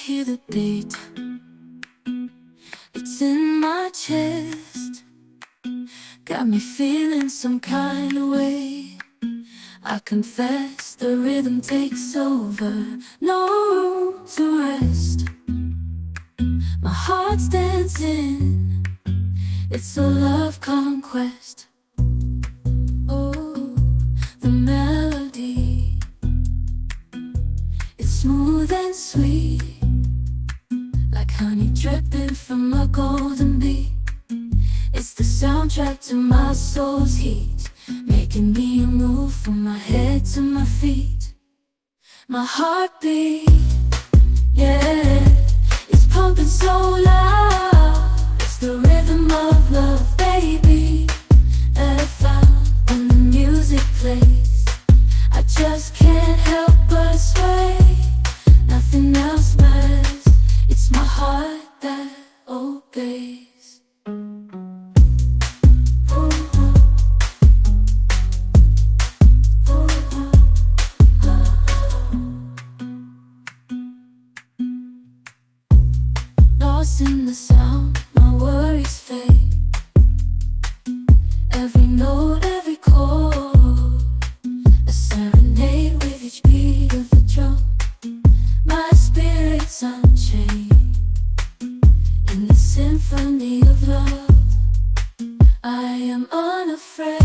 hear the beat, it's in my chest, got me feeling some kind of way. I confess the rhythm takes over, no room to rest. My heart's dancing, it's a love conquest. Oh, the melody, it's smooth and sweet, like honey dripping from a golden bee. It's the soundtrack to my soul's heat, making me move from my head to my feet. My heartbeat, yeah, it's pumping so loud. It's the rhythm of love, baby, that I found when the music plays. I just can't help but sway, nothing else matters. It's my heart that obeys. Lost in the sound, my worries fade. Every note, every chord, a serenade with each beat of the drum. My spirit's unchained in the symphony of love. I am unafraid.